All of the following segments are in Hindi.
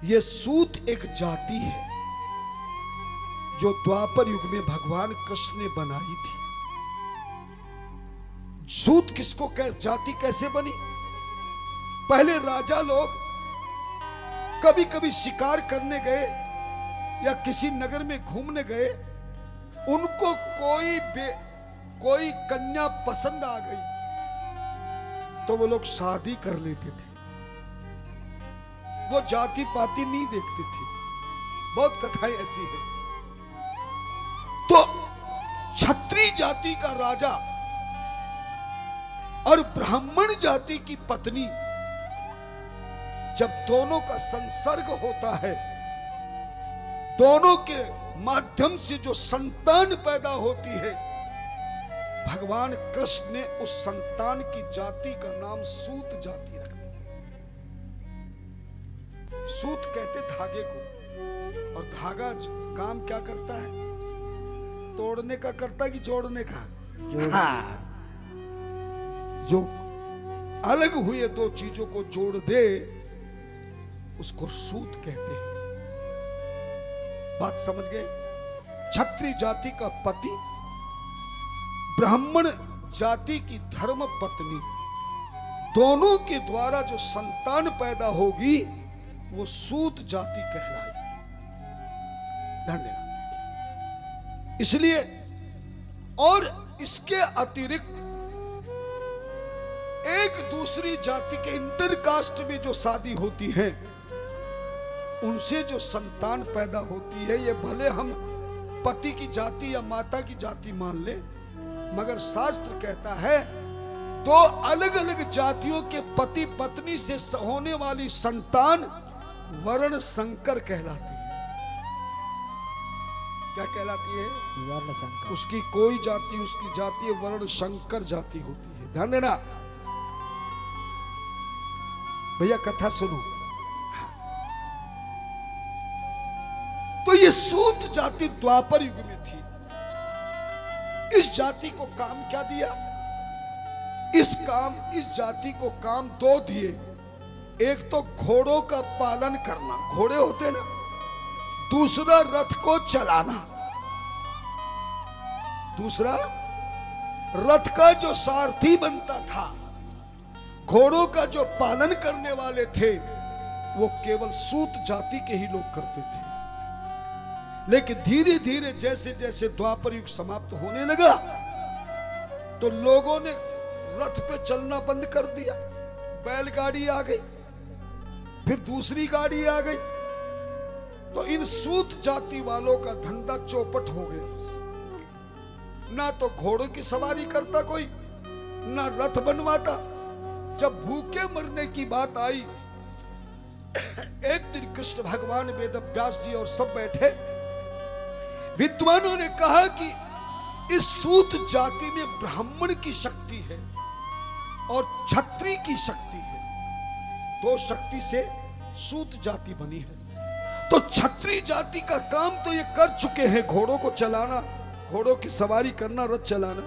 ये सूत एक जाति है जो द्वापर युग में भगवान कृष्ण ने बनाई थी। सूत किसको जाति कैसे बनी? पहले राजा लोग कभी कभी शिकार करने गए या किसी नगर में घूमने गए, उनको कोई कन्या पसंद आ गई तो वो लोग शादी कर लेते थे। वो जाति पाति नहीं देखते थे। बहुत कथाएं ऐसी है। तो क्षत्रिय जाति का राजा और ब्राह्मण जाति की पत्नी जब दोनों का संसर्ग होता है, दोनों के माध्यम से जो संतान पैदा होती है, भगवान कृष्ण ने उस संतान की जाति का नाम सूत जाति रख दिया। सूत कहते धागे को, और धागा काम क्या करता है? तोड़ने का करता है कि जोड़ने का? हाँ। जो अलग हुए दो चीजों को जोड़ दे उसको सूत कहते हैं। बात समझ गए? क्षत्रिय जाति का पति ब्राह्मण जाति की धर्म पत्नी, दोनों के द्वारा जो संतान पैदा होगी वो सूत जाति कहलाई। ध्यान देना। इसलिए और इसके अतिरिक्त एक दूसरी जाति के इंटरकास्ट में जो शादी होती है, उनसे जो संतान पैदा होती है, ये भले हम पति की जाति या माता की जाति मान ले, मगर शास्त्र कहता है दो अलग अलग जातियों के पति पत्नी से होने वाली संतान वर्ण संकर कहलाती है। क्या कहलाती है? वर्ण संकर। उसकी कोई जाति, उसकी जाति वर्ण संकर जाति होती है। ध्यान देना भैया, कथा सुनो। तो ये सूत जाति द्वापर युग में थी। इस जाति को काम क्या दिया? इस जाति को काम दो दिए। एक तो घोड़ों का पालन करना, घोड़े होते ना, दूसरा रथ को चलाना। दूसरा रथ का जो सारथी बनता था, घोड़ों का जो पालन करने वाले थे, वो केवल सूत जाति के ही लोग करते थे। लेकिन धीरे धीरे जैसे जैसे द्वापर युग समाप्त होने लगा तो लोगों ने रथ पे चलना बंद कर दिया। बैलगाड़ी आ गई, फिर दूसरी गाड़ी आ गई, तो इन सूत जाति वालों का धंधा चौपट हो गया। ना तो घोड़ों की सवारी करता कोई, ना रथ बनवाता। जब भूखे मरने की बात आई, एक दिन कृष्ण भगवान वेद व्यास जी और सब बैठे, विद्वानों ने कहा कि इस सूत जाति में ब्राह्मण की शक्ति है और क्षत्रिय की शक्ति है। दो शक्ति से सूत जाति बनी है। तो क्षत्रिय जाति का काम तो ये कर चुके हैं, घोड़ों को चलाना, घोड़ों की सवारी करना, रथ चलाना,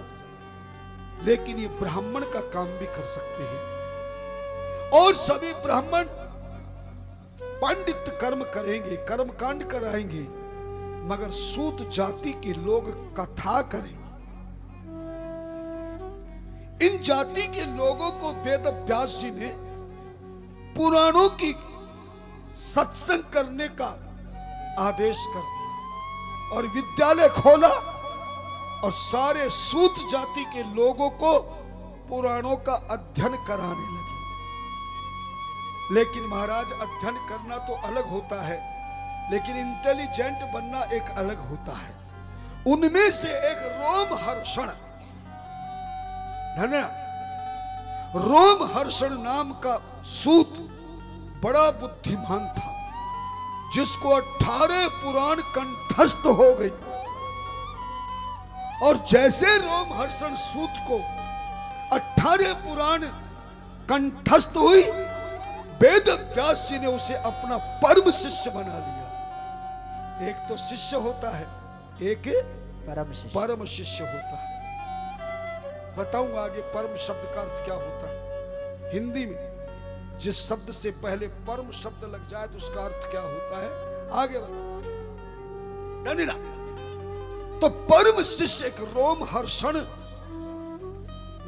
लेकिन ये ब्राह्मण का काम भी कर सकते हैं। और सभी ब्राह्मण पंडित कर्म करेंगे, कर्म कांड कराएंगे, मगर सूत जाति के लोग कथा करेंगे। इन जाति के लोगों को वेद व्यास जी ने पुराणों की सत्संग करने का आदेश कर दिया और विद्यालय खोला और सारे सूत जाति के लोगों को पुराणों का अध्ययन कराने लगे। लेकिन महाराज, अध्ययन करना तो अलग होता है, लेकिन इंटेलिजेंट बनना एक अलग होता है। उनमें से एक रोमहर्षण, रोमहर्षण नाम का सूत बड़ा बुद्धिमान था, जिसको 18 पुराण कंठस्थ हो गई। और जैसे रोमहर्षण सूत को 18 पुराण कंठस्थ हुई, वेद व्यास जी ने उसे अपना परम शिष्य बना लिया। एक तो शिष्य होता है, एक परम शिष्य होता है। बताऊंगा आगे परम शब्द का अर्थ क्या होता है। हिंदी में जिस शब्द से पहले परम शब्द लग जाए तो उसका अर्थ क्या होता है, आगे बताओ। धनिरा तो परम शिष्य एक रोमहर्षण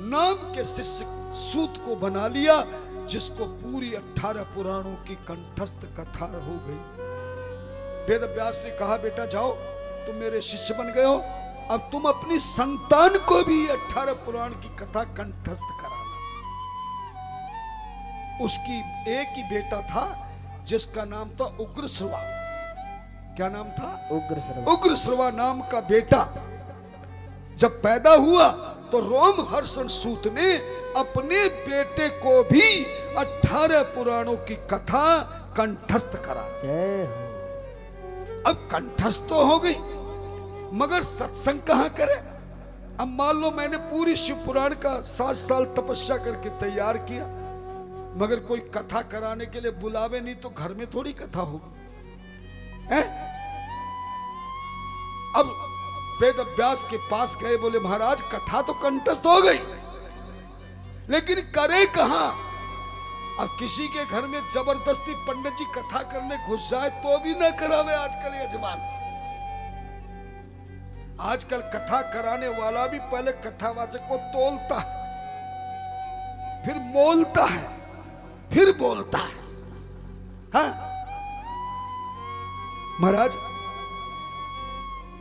नाम के शिष्य सूत को बना लिया, जिसको पूरी 18 पुराणों की कंठस्थ कथा हो गई। वेद व्यास ने कहा, बेटा जाओ, तुम मेरे शिष्य बन गए हो, अब तुम अपनी संतान को भी 18 पुराण की कथा कंठस्थ कराना। उसकी एक ही बेटा था जिसका नाम था उग्रश्रवा। क्या नाम था? उग्रश्रवा। उग्रश्रवा नाम का बेटा जब पैदा हुआ तो रोमहर्षण सूत ने अपने बेटे को भी 18 पुराणों की कथा कंठस्थ करा। अब कंठस्थ तो हो गई, मगर सत्संग कहां करे? अब मान लो मैंने पूरी शिव पुराण का 7 साल तपस्या करके तैयार किया, मगर कोई कथा कराने के लिए बुलावे नहीं तो घर में थोड़ी कथा होगी। अब वेद व्यास के पास गए, बोले महाराज कथा तो कंठस्थ हो गई, लेकिन करे कहां? अब किसी के घर में जबरदस्ती पंडित जी कथा करने घुस जाए तो भी ना करावे आजकल यजमान। आजकल कथा कराने वाला भी पहले कथावाचक को तोलता है, फिर मोलता है, फिर बोलता है। हाँ महाराज,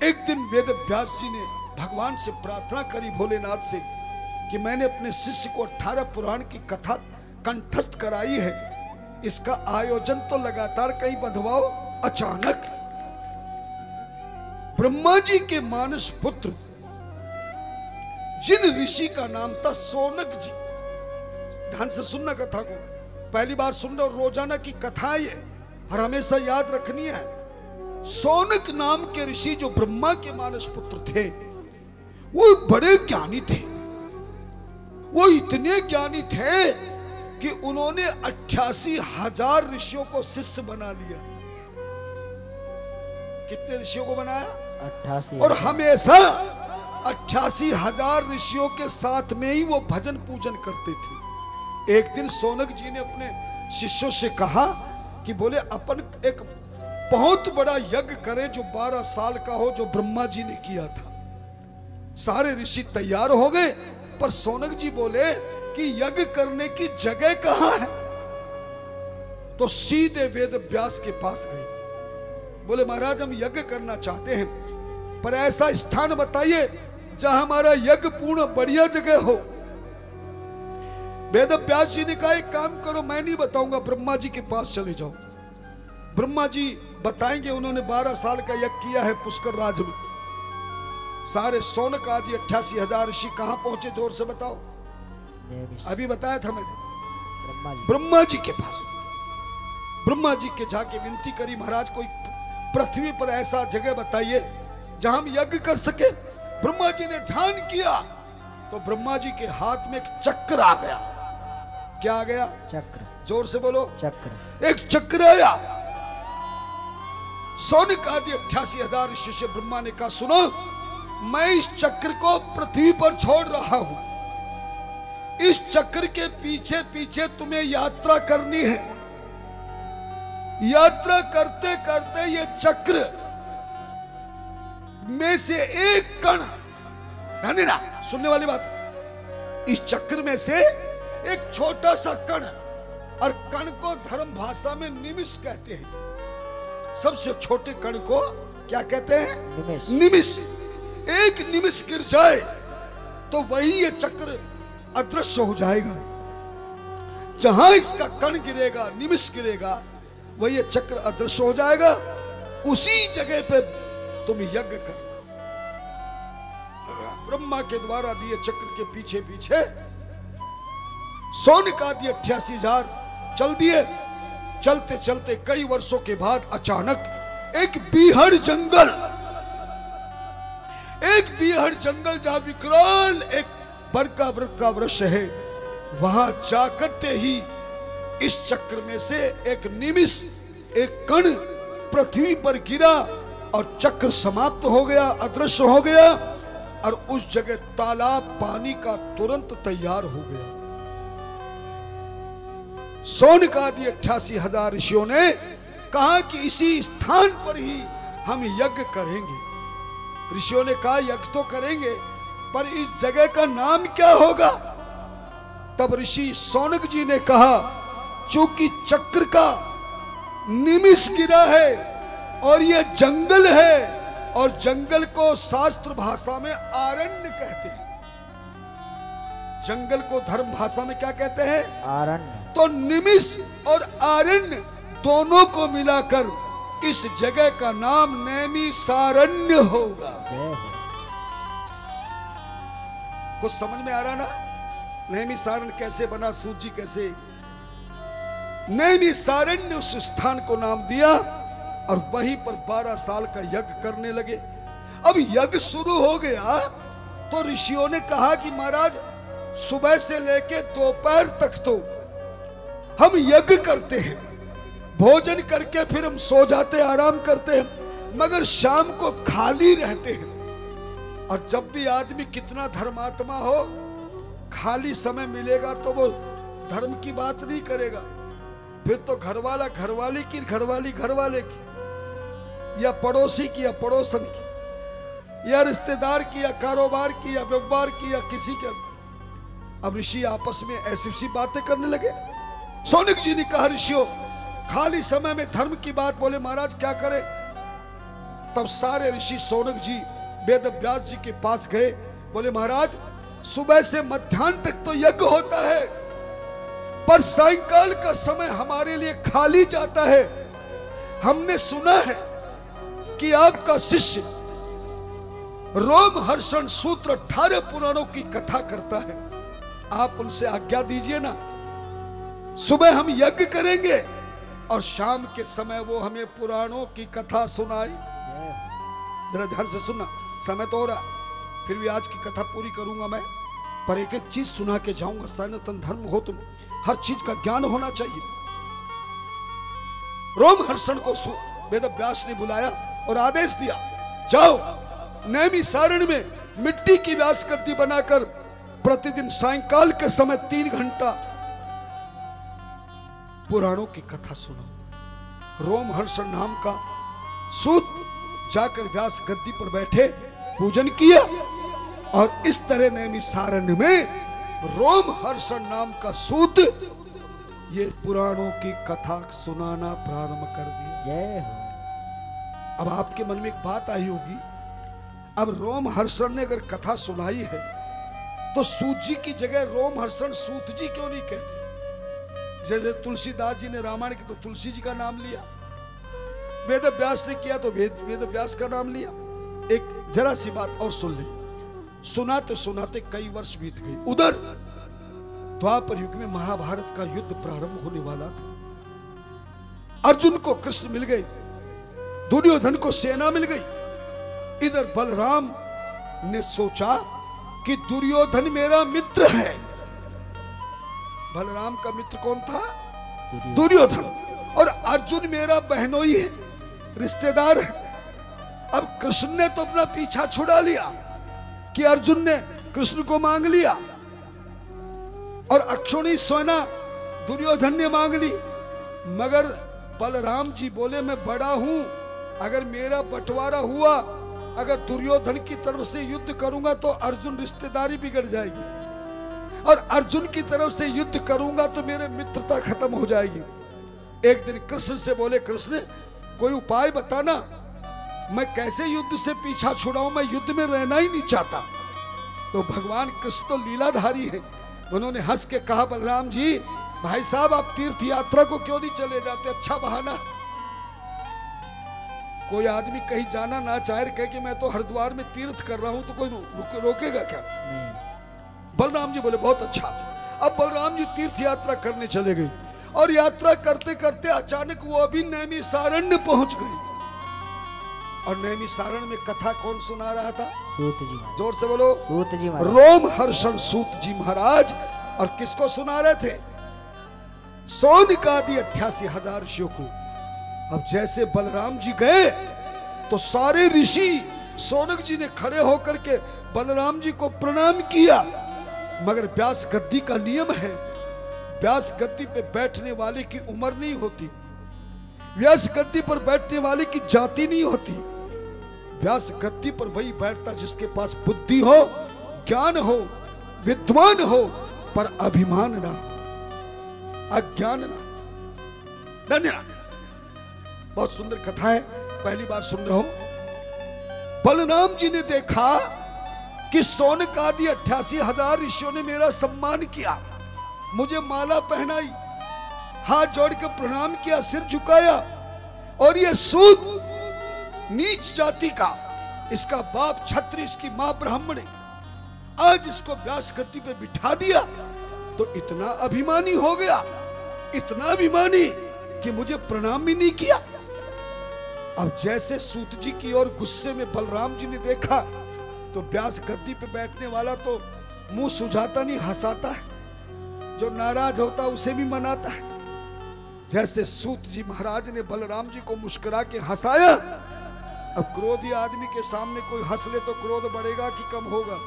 एक दिन वेद व्यास जी ने भगवान से प्रार्थना करी, भोलेनाथ से, कि मैंने अपने शिष्य को 18 पुराण की कथा कंठस्थ कराई है, इसका आयोजन तो लगातार कहीं बंधवाओ। अचानक ब्रह्मा जी के मानस पुत्र जिन ऋषि का नाम था सोनक जी, ध्यान से सुनना कथा को, पहली बार सुन रहे हो, रोजाना की कथा है और हमेशा याद रखनी है। सोनक नाम के ऋषि जो ब्रह्मा के मानस पुत्र थे, वो बड़े ज्ञानी थे। वो इतने ज्ञानी थे कि उन्होंने 88,000 ऋषियों को शिष्य बना लिया। कितने ऋषियों को बनाया? 88। और हमेशा 88,000 ऋषियों के साथ में ही वो भजन पूजन करते थे। एक दिन सोनक जी ने अपने शिष्यों से कहा कि बोले अपन एक बहुत बड़ा यज्ञ करें जो 12 साल का हो, जो ब्रह्मा जी ने किया था। सारे ऋषि तैयार हो गए, पर सोनक जी बोले कि यज्ञ करने की जगह कहां है? तो सीधे वेद व्यास के पास गए, बोले महाराज हम यज्ञ करना चाहते हैं, पर ऐसा स्थान बताइए जहां हमारा यज्ञ पूर्ण बढ़िया जगह हो। वेद व्यास जी ने कहा एक काम करो, मैं नहीं बताऊंगा, ब्रह्मा जी के पास चले जाओ। ब्रह्मा जी बताएंगे। उन्होंने 12 साल का यज्ञ किया है पुष्कर राज में। सारे सोनक आदि 88,000 ऋषि कहां पहुंचे, जोर से बताओ। अभी बताया था मैंने, ब्रह्मा जी के पास। ब्रह्मा जी के जाके विनती करी, महाराज कोई पृथ्वी पर ऐसा जगह बताइए जहां हम यज्ञ कर सके। ब्रह्मा जी ने ध्यान किया तो ब्रह्मा जी के हाथ में एक चक्र आ गया। क्या आ गया? चक्र। जोर से बोलो। चक्र। एक चक्र आया। सोनक आदि 88,000 ऋषि से ब्रह्मा ने कहा सुनो, मैं इस चक्र को पृथ्वी पर छोड़ रहा हूं। इस चक्र के पीछे पीछे तुम्हें यात्रा करनी है। यात्रा करते करते ये चक्र में से एक कण, ना सुनने वाली बात, इस चक्र में से एक छोटा सा कण, और कण को धर्म भाषा में निमिष कहते हैं। सबसे छोटे कण को क्या कहते हैं? निमिष। एक निमिष गिर जाए तो वही ये चक्र अदृश्य हो जाएगा। जहां इसका कण गिरेगा, निमिष गिरेगा, वही ये चक्र अदृश्य हो जाएगा। उसी जगह पे तुम यज्ञ करना। ब्रह्मा के द्वारा दिए चक्र के पीछे पीछे सोनक आदि 88,000 चल दिए। चलते चलते कई वर्षों के बाद अचानक एक बीहड़ जंगल जहां विकराल एक बरका वृक्ष का वृक्ष है, वहां जाकर ही इस चक्र में से एक निमिष, एक कण पृथ्वी पर गिरा और चक्र समाप्त हो गया, अदृश्य हो गया, और उस जगह तालाब पानी का तुरंत तैयार हो गया। सोनक आदि 88,000 ऋषियों ने कहा कि इसी स्थान पर ही हम यज्ञ करेंगे। ऋषियों ने कहा यज्ञ तो करेंगे, पर इस जगह का नाम क्या होगा? तब ऋषि सोनक जी ने कहा, चूंकि चक्र का निमिष गिरा है और यह जंगल है, और जंगल को शास्त्र भाषा में आरण्य कहते हैं। जंगल को धर्म भाषा में क्या कहते हैं? आरण्य। तो निमिष और आरण्य दोनों को मिलाकर इस जगह का नाम नैमिषारण्य होगा। कुछ समझ में आ रहा ना? नैमिषारण्य कैसे बना, सूत जी कैसे? नैमिषारण्य उस स्थान को नाम दिया और वहीं पर 12 साल का यज्ञ करने लगे। अब यज्ञ शुरू हो गया तो ऋषियों ने कहा कि महाराज सुबह से लेके दोपहर तक तो हम यज्ञ करते हैं, भोजन करके फिर हम सो जाते, आराम करते हैं, मगर शाम को खाली रहते हैं। और जब भी आदमी कितना धर्मात्मा हो, खाली समय मिलेगा तो वो धर्म की बात नहीं करेगा, फिर तो घरवाला घरवाली की, घरवाली घरवाले की, या पड़ोसी की या पड़ोसन की, या रिश्तेदार की या कारोबार की या व्यापार की या किसी के। अब ऋषि आपस में ऐसी बातें करने लगे। सोनक जी ने कहा, ऋषियों खाली समय में धर्म की बात बोले, महाराज क्या करें? तब सारे ऋषि सोनक जी वेद व्यास जी के पास गए, बोले महाराज सुबह से मध्याह्न तक तो यज्ञ होता है, पर सायंकाल का समय हमारे लिए खाली जाता है। हमने सुना है कि आपका शिष्य रोमहर्षण सूत्र 18 पुराणों की कथा करता है, आप उनसे आज्ञा दीजिए ना, सुबह हम यज्ञ करेंगे और शाम के समय वो हमें पुराणों की कथा सुनाई। जरा ध्यान से सुनना, समय तो हो रहा, फिर भी आज की कथा पूरी करूंगा मैं, पर एक एक चीज सुना के जाऊंगा। सनातन धर्म हो तुम, हर चीज का ज्ञान होना चाहिए। रोमहर्षण को वेद व्यास ने बुलाया और आदेश दिया, जाओ नैमिषारण्य में मिट्टी की व्यास गद्दी बनाकर प्रतिदिन सायंकाल के समय 3 घंटा पुराणों की कथा सुनो। रोमहर्षण नाम का सूत जाकर व्यास गद्दी पर बैठे, पूजन किया, और इस तरह नैमिषारण्य में रोमहर्षण नाम का सूत ये पुराणों की कथा सुनाना प्रारंभ कर दिया। जय हो। अब आपके मन में एक बात आई होगी, अब रोमहर्षण ने अगर कथा सुनाई है तो सूत जी की जगह रोमहर्षण सूत जी क्यों नहीं कहते? जैसे तुलसीदास जी ने रामायण की तो तुलसी जी का नाम लिया, वेद व्यास ने किया तो वेद व्यास का नाम लिया। एक जरा सी बात और सुन ले, सुनाते सुनाते कई वर्ष बीत गए। उधर द्वापर युग में महाभारत का युद्ध प्रारंभ होने वाला था। अर्जुन को कृष्ण मिल गए, दुर्योधन को सेना मिल गई। इधर बलराम ने सोचा कि दुर्योधन मेरा मित्र है। बलराम का मित्र कौन था? दुर्योधन। और अर्जुन मेरा बहनोई है, रिश्तेदार है। अब कृष्ण ने तो अपना पीछा छुड़ा लिया कि अर्जुन ने कृष्ण को मांग लिया, और अक्षौणी सेना दुर्योधन ने मांग ली। मगर बलराम जी बोले मैं बड़ा हूं, अगर मेरा बंटवारा हुआ, अगर दुर्योधन की तरफ से युद्ध करूंगा तो अर्जुन रिश्तेदारी बिगड़ जाएगी, और अर्जुन की तरफ से युद्ध करूंगा तो मेरे मित्रता खत्म हो जाएगी। एक दिन कृष्ण से बोले, कृष्ण कोई उपाय बताना, मैं कैसे युद्ध से पीछा छुड़ाऊं, मैं युद्ध में रहना ही नहीं चाहता। तो भगवान कृष्ण तो लीलाधारी है, उन्होंने हंस के कहा, बलराम जी भाई साहब आप तीर्थ यात्रा को क्यों नहीं चले जाते? अच्छा बहाना। कोई आदमी कहीं जाना ना चाहे, कहे कि मैं तो हरिद्वार में तीर्थ कर रहा हूं, तो कोई रोकेगा क्या? बलराम जी बोले बहुत अच्छा। अब बलराम जी तीर्थ यात्रा करने चले गए, और यात्रा करते करते अचानक वो अभी नैमिषारण्य पहुंच गए। और नैमिषारण्य में कथा कौन सुना रहा था? सूत जी। जोर से बोलो। सूत जी महाराज। रोमहर्षण सूत जी महाराज। और किसको सुना रहे थे? सोनक आदि 88,000 ऋषियों को। अब जैसे बलराम जी गए तो सारे ऋषि सोनक जी ने खड़े होकर के बलराम जी को प्रणाम किया, मगर व्यास गद्दी का नियम है, व्यास गद्दी पे बैठने वाले की उम्र नहीं होती, व्यास गद्दी पर बैठने वाले की जाति नहीं होती। व्यास गद्दी पर वही बैठता जिसके पास बुद्धि हो, ज्ञान हो, विद्वान हो, पर अभिमान ना, अज्ञान ना। धन्यवाद। बहुत सुंदर कथा है, पहली बार सुन रहे हो। बलराम जी ने देखा कि शौनक आदि 88,000 ऋषियों ने मेरा सम्मान किया, मुझे माला पहनाई, हाथ जोड़ के प्रणाम किया, सिर झुकाया, और ये सूत नीच जाति का, इसका बाप क्षत्रिय, इसकी मां ब्राह्मणी, आज इसको व्यास गद्दी पे बिठा दिया तो इतना अभिमानी हो गया, इतना अभिमानी कि मुझे प्रणाम भी नहीं किया। अब जैसे सूत जी की ओर गुस्से में बलराम जी ने देखा तो व्यास गद्दी पे बैठने वाला तो मुंह सुझाता नहीं, हंसाता है, जो नाराज होता उसे भी मनाता है। जैसे सूत जी महाराज ने बलराम जी को मुस्कुरा के हंसाया, अब क्रोधी आदमी के सामने कोई हंस ले तो क्रोध बढ़ेगा कि कम होगा?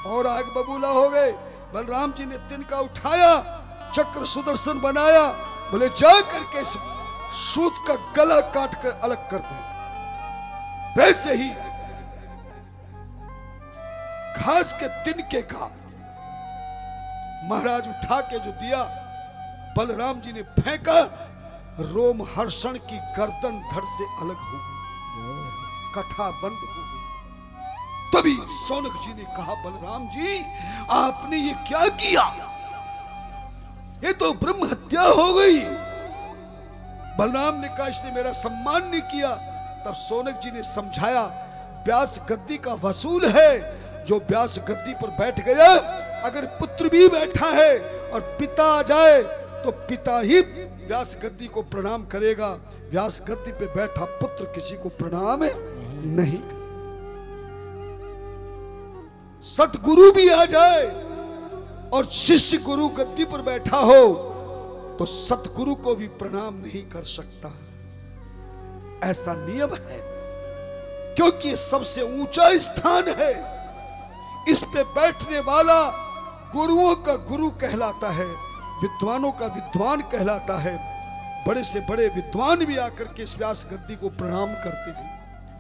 और आग बबूला हो गए। बलराम जी ने तिनका उठाया, चक्र सुदर्शन बनाया, बोले जा करके इस सूत का गला काट कर अलग कर दे। वैसे ही घास के तिनके का महाराज उठा के जो दिया, बलराम जी ने फेंका, रोम हर्षण की गर्दन धड़ से अलग हो गई, कथा बंद हो गई। तभी शौनक जी ने कहा, बलराम जी आपने ये क्या किया, ये तो ब्रह्म हत्या हो गई। बलराम ने कहा इसने मेरा सम्मान नहीं किया। तब शौनक जी ने समझाया, व्यास गद्दी का वसूल है, जो व्यास गद्दी पर बैठ गया, अगर पुत्र भी बैठा है और पिता आ जाए तो पिता ही व्यास गद्दी को प्रणाम करेगा, व्यास गद्दी पे बैठा पुत्र किसी को प्रणाम नहीं करेगा। सतगुरु भी आ जाए और शिष्य गुरु गद्दी पर बैठा हो तो सतगुरु को भी प्रणाम नहीं कर सकता, ऐसा नियम है, क्योंकि ये सबसे ऊंचा स्थान है। इस पे बैठने वाला गुरुओं का गुरु कहलाता है, विद्वानों का विद्वान कहलाता है। बड़े से बड़े विद्वान भी आकर के इस व्यास गद्दी को प्रणाम करते थे।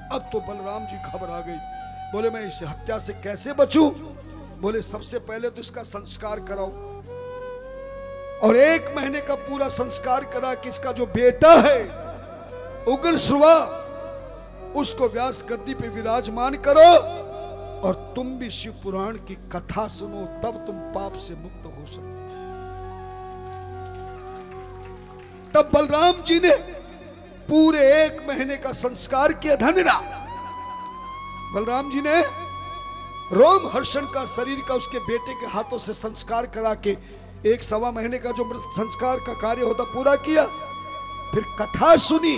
अब तो बलराम जी घबरा गई, बोले मैं इस हत्या से कैसे बचूं? बोले सबसे पहले तो इसका संस्कार कराओ, और 1 महीने का पूरा संस्कार करा कि इसका जो बेटा है उग्रश्रवा, उसको व्यास गद्दी पे विराजमान करो, और तुम भी शिव पुराण की कथा सुनो, तब तुम पाप से मुक्त हो सकते। तब बलराम जी ने पूरे 1 महीने का संस्कार किया। धन्यरा बलराम जी ने रोम हर्षण का शरीर का उसके बेटे के हाथों से संस्कार करा के 1-1.25 महीने का जो संस्कार का कार्य होता पूरा किया। फिर कथा सुनी,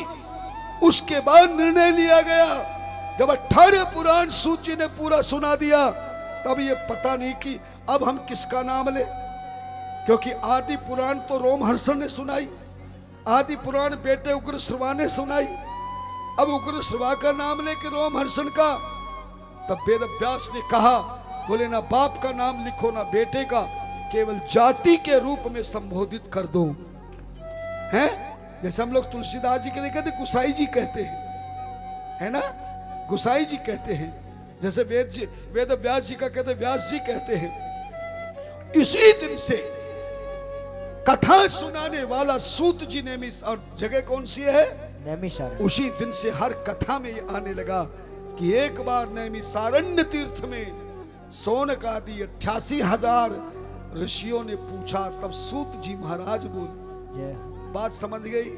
उसके बाद निर्णय लिया गया। जब 18 पुराण सूत जी ने पूरा सुना दिया, तब ये पता नहीं कि अब हम किसका नाम ले, क्योंकि आदि पुराण तो रोम हर्षण ने सुनाई, आदि पुराण बेटे उग्रश्रवा ने सुनाई, अब उग्रश्रवा का नाम ले कि रोम हर्षण का। तब वेद व्यास ने कहा, बोले ना बाप का नाम लिखो ना बेटे का, केवल जाति के रूप में संबोधित कर दो। हैं? जैसे हम लोग तुलसीदास जी के लिए कहते गुसाई जी कहते हैं, है ना, गुसाई जी कहते हैं। जैसे वेद व्यास जी का कहते व्यास जी कहते हैं। इसी दिन से कथा सुनाने वाला सूत जी नेमिष, और जगह कौन सी है? नैमिषारण्य। उसी दिन से हर कथा में ये आने लगा कि एक बार नैमिषारण्य तीर्थ में शौनक आदि 88,000 ऋषियों ने पूछा, तब सूत जी महाराज बोले। बात समझ गई?